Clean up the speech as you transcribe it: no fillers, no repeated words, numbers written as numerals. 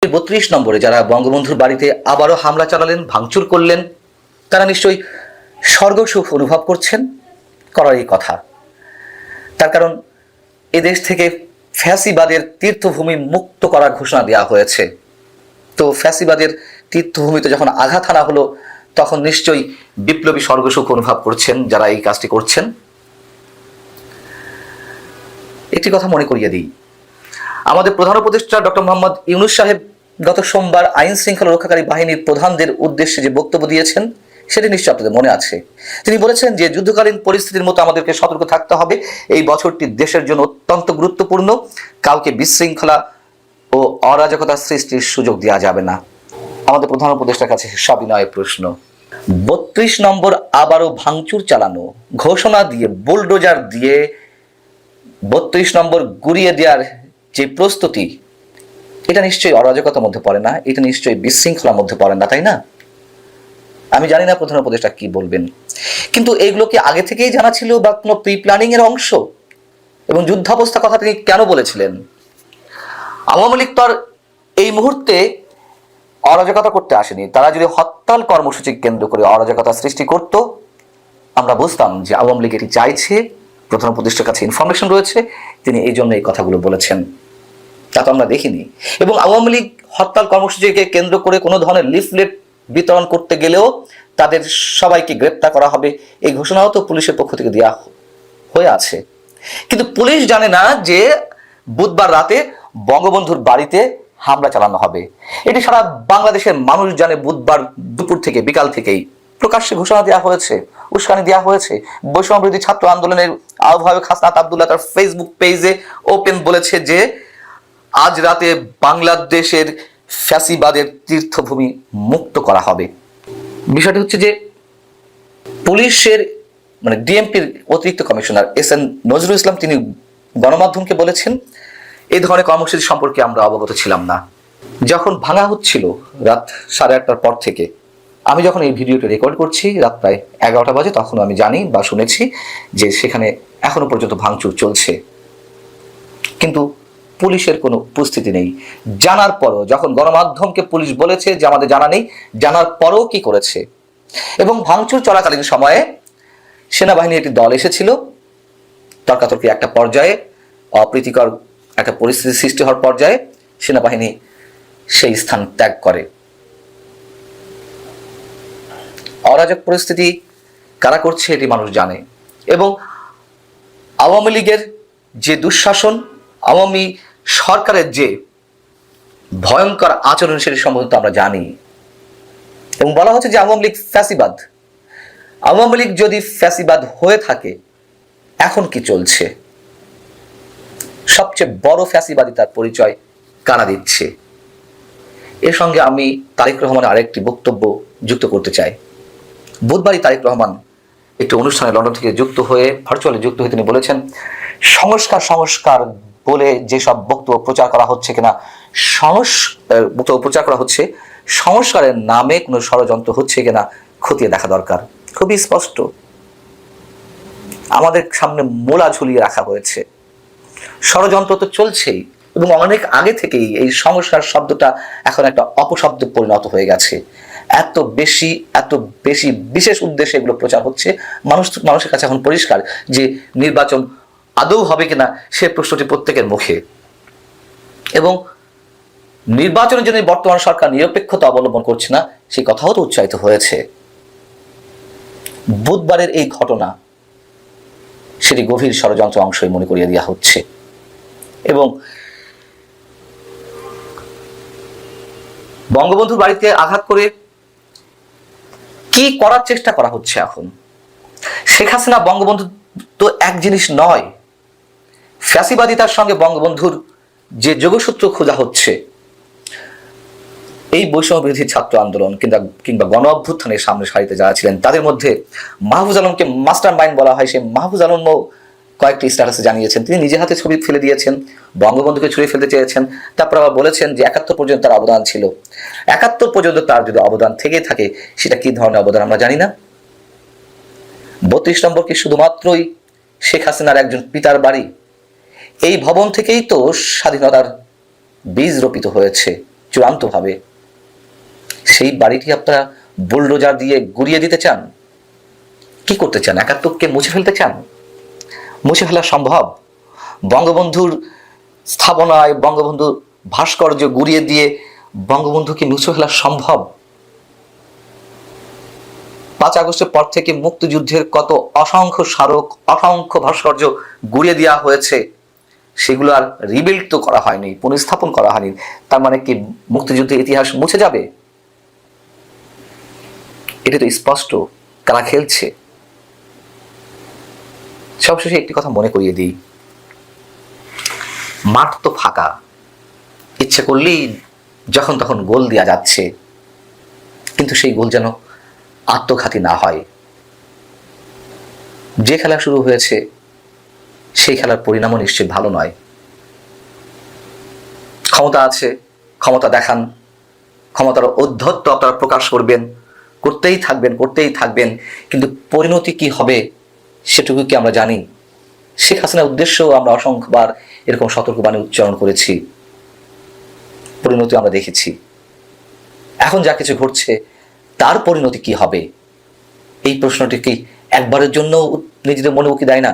32 নম্বরে যারা বঙ্গবন্ধুর বাড়িতে আবারও হামলা চালালেন, ভাঙচুর করলেন, তারা নিশ্চয়ই স্বর্গসুখ অনুভব করছেন, করারই কথা। তার কারণ এদেশ থেকে ফ্যাসিবাদের তীর্থভূমি মুক্ত করার ঘোষণা দেওয়া হয়েছে। তো ফ্যাসিবাদের তীর্থভূমিতে যখন আঘাত হানা হলো, তখন নিশ্চয়ই বিপ্লবী স্বর্গসুখ অনুভব করছেন যারা এই কাজটি করছেন। একটি কথা মনে করিয়ে দিই, আমাদের প্রধান উপদেষ্টা ডক্টর মোহাম্মদ ইউনূস সাহেব গত সোমবার আইন শৃঙ্খলা রক্ষাকারী বাহিনীর প্রধানদের উদ্দেশ্যে যে বক্তব্য দিয়েছেন, সেটি নিশ্চয় আপনাদের মনে আছে। তিনি বলেছেন যে যুদ্ধকালীন পরিস্থিতির মতো আমাদেরকে সতর্ক থাকতে হবে। এই বছরটি দেশের জন্য অত্যন্ত গুরুত্বপূর্ণ। কাউকে বিশৃঙ্খলা ও অরাজকতা সৃষ্টির সুযোগ দেওয়া যাবে না। আমাদের প্রধান উপদেষ্টার কাছে সবিনয় প্রশ্ন, 32 নম্বর আবারও ভাঙচুর চালানো, ঘোষণা দিয়ে বুলডোজার দিয়ে 32 নম্বর গুড়িয়ে দেওয়ার যে প্রস্তুতি, এটা নিশ্চয়ই অরাজকতার মধ্যে পড়ে না, এটা নিশ্চয়ই বিশৃঙ্খলার মধ্যে পড়ে না, তাই না? আমি জানি না প্রধান উপদেষ্টা কি বলবেন, কিন্তু এইগুলো কি আগে থেকেই জানা ছিল বা কোনো প্রি প্ল্যানিং এর অংশ? এবং যুদ্ধাবস্থা কথা তিনি কেন বলেছিলেন? আওয়ামী লীগ তো আর এই মুহূর্তে অরাজকতা করতে আসেনি। তারা যদি হরতাল কর্মসূচি কেন্দ্র করে অরাজকতা সৃষ্টি করত, আমরা বুঝতাম যে আওয়ামী লীগ এটি চাইছে, প্রধান উপদেষ্টার কাছে ইনফরমেশন রয়েছে, তিনি এই জন্য এই কথাগুলো বলেছেন। তা তো আমরা দেখিনি। এবং আওয়ামী লীগ হরতাল কর্মসূচিকে কেন্দ্র করে কোনো ধরনের লিফলেট বিতরণ করতে গেলেও তাদের সবাইকে গ্রেপ্তার করা হবে, এই ঘোষণাও তো পুলিশের পক্ষ থেকে দেওয়া হয়ে আছে। কিন্তু পুলিশ জানে না যে বুধবার রাতে বঙ্গবন্ধুর বাড়িতে হামলা চালানো হবে। এটি সারা বাংলাদেশের মানুষ জানে। বুধবার দুপুর থেকে বিকাল থেকেই প্রকাশ্যে ঘোষণা দেওয়া হয়েছে, উস্কানি দেওয়া হয়েছে। বৈষম্যবিরোধী ছাত্র আন্দোলনের আহ্বায়ক হাসনাত আব্দুল্লাহ তার ফেসবুক পেজে ওপেন বলেছে যে আজ রাতে বাংলাদেশের ফ্যাসিবাদের তীর্থভূমি মুক্ত করা হবে। বিষয়টি হচ্ছে যে পুলিশের ডিএমপির অতিরিক্ত কমিশনার এস.এন. নজরুল ইসলাম তিনি গণমাধ্যমকে বলেছেন, এই ধরনের কর্মসূচি সম্পর্কে আমরা অবগত ছিলাম না। যখন ভাঙা হচ্ছিল রাত 8:30টার পর থেকে, আমি যখন এই ভিডিওটি রেকর্ড করছি রাত প্রায় 11টা বাজে, তখন আমি জানি বা শুনেছি যে সেখানে এখনো পর্যন্ত ভাঙচুর চলছে, কিন্তু পুলিশের কোনো উপস্থিতি নেই। জানার পরও, যখন গণমাধ্যমকে পুলিশ বলেছে যে আমাদের জানা নেই, জানার পরও কি করেছে? এবং ভাঙচুর চলাকালীন সময়ে সেনাবাহিনীর একটি দল এসেছিল। তর্কাতর্কি একটা পর্যায়ে, অপ্রীতিকর একটা পরিস্থিতি সৃষ্টি হওয়ার পর্যায়ে সেনাবাহিনী সেই স্থান ত্যাগ করে। অরাজক পরিস্থিতি কারা করছে এটি মানুষ জানে। এবং আওয়ামী লীগের যে দুঃশাসন, আওয়ামী সরকারের যে ভয়ঙ্কর আচরণ, সেটি সম্বন্ধে আমরা জানি। এবং বলা হচ্ছে যে আওয়ামী লীগ ফ্যাসিবাদ। আওয়ামী লীগ যদি ফ্যাসিবাদ হয়ে থাকে, এখন কি চলছে? সবচেয়ে বড় ফ্যাসিবাদী তার পরিচয় কারা দিচ্ছে? এর সঙ্গে আমি তারেক রহমানের আরেকটি বক্তব্য যুক্ত করতে চাই। বুধবারই তারেক রহমান একটি অনুষ্ঠানে লন্ডন থেকে ভার্চুয়ালি যুক্ত হয়ে তিনি বলেছেন, সংস্কার বলে যেসব বক্তব্য প্রচার করা হচ্ছে কিনা, বক্তব্য প্রচার করা হচ্ছে, সংস্কারের নামে কোনো ষড়যন্ত্র হচ্ছে কিনা খতিয়ে দেখা দরকার। খুবই স্পষ্ট, আমাদের সামনে মোলা ঝুলিয়ে রাখা হয়েছে। ষড়যন্ত্র তো চলছেই, এবং অনেক আগে থেকেই এই সংস্কার শব্দটা এখন একটা অপশব্দ পরিণত হয়ে গেছে। এত বেশি বিশেষ উদ্দেশ্যে এগুলো প্রচার হচ্ছে। মানুষের কাছে এখন পরিষ্কার যে নির্বাচন আদৌ হবে কিনা সে প্রশ্নটি প্রত্যেকের মুখে। এবং নির্বাচনের জন্য বর্তমান সরকার নিরপেক্ষতা অবলম্বন করছে না, সেই কথাও তো উচ্চারিত হয়েছে। বুধবারের এই ঘটনা সেটি গভীর ষড়যন্ত্র অংশই মনে করিয়ে দেওয়া হচ্ছে। এবং বঙ্গবন্ধুর বাড়িতে আঘাত করে কি করার চেষ্টা করা হচ্ছে এখন? শেখ হাসিনা বঙ্গবন্ধু তো এক জিনিস নয়। ফ্যাসিবাদিতার সঙ্গে বঙ্গবন্ধুর যে যোগসূত্র খোঁজা হচ্ছে, এই বৈষম্যবিরোধী ছাত্র আন্দোলন কিংবা গণ অভ্যুত্থানের সামনে সারিতে যারা ছিলেন, তাদের মধ্যে মাহফুজ আলমকে মাস্টার মাইন্ড বলা হয়। সেই মাহফুজ আলমও কয়েকটি স্ট্যাটাসে জানিয়েছেন তিনি নিজের হাতে ছবি ফেলে দিয়েছেন, বঙ্গবন্ধুকে ছুঁড়ে ফেলতে চেয়েছেন। তারপর আবার বলেছেন যে 71 পর্যন্ত তার অবদান ছিল। 71 পর্যন্ত তার যদি অবদান থেকে থাকে, সেটা কি ধরনের অবদান আমরা জানি না। 32 নম্বর কি শুধুমাত্রই শেখ হাসিনার একজন পিতার বাড়ি? এই ভবন থেকেই তো স্বাধীনতার বীজ রোপিত হয়েছে। চূড়ান্তভাবে, সেই বাড়িটি আপনারা বুলডোজার দিয়ে গুড়িয়ে দিতে চান? কি করতে চান? একাত্তরকে মুছে ফেলতে চান? মুছে ফেলা সম্ভব? বঙ্গবন্ধুর স্থাপনায় বঙ্গবন্ধুর ভাস্কর্য গুড়িয়ে দিয়ে বঙ্গবন্ধুকে মুছে ফেলা সম্ভব? 5 আগস্টের পর থেকে মুক্তিযুদ্ধের কত অসংখ্য স্মারক, অসংখ্য ভাস্কর্য গুড়িয়ে দেওয়া হয়েছে, সেগুলো আর রিবিল্ড তো করা হয়নি, পুনঃস্থাপন করা হয়নি। তার মানে কি মুক্তিযুদ্ধের ইতিহাস মুছে যাবে? এটা তো স্পষ্ট কারা খেলছে। সবশেষে একটি কথা মনে করিয়ে দিই, মাঠ তো ফাঁকা, ইচ্ছে করলেই যখন তখন গোল দেওয়া যাচ্ছে, কিন্তু সেই গোল যেন আত্মঘাতী না হয়। যে খেলা শুরু হয়েছে সেই খেলার পরিণামও নিশ্চয়ই ভালো নয়। ক্ষমতা আছে, ক্ষমতা দেখান, ক্ষমতার ঔদ্ধত্য আপনারা প্রকাশ করবেন, করতেই থাকবেন, কিন্তু পরিণতি কি হবে সেটুকু কি আমরা জানি? শেখ হাসিনার উদ্দেশ্যেও আমরা অসংখ্যবার এরকম সতর্কবাণী উচ্চারণ করেছি, পরিণতি আমরা দেখেছি। এখন যা কিছু ঘটছে তার পরিণতি কি হবে, এই প্রশ্নটি কি একবারের জন্য নিজেদের মনে উকি দেয় না?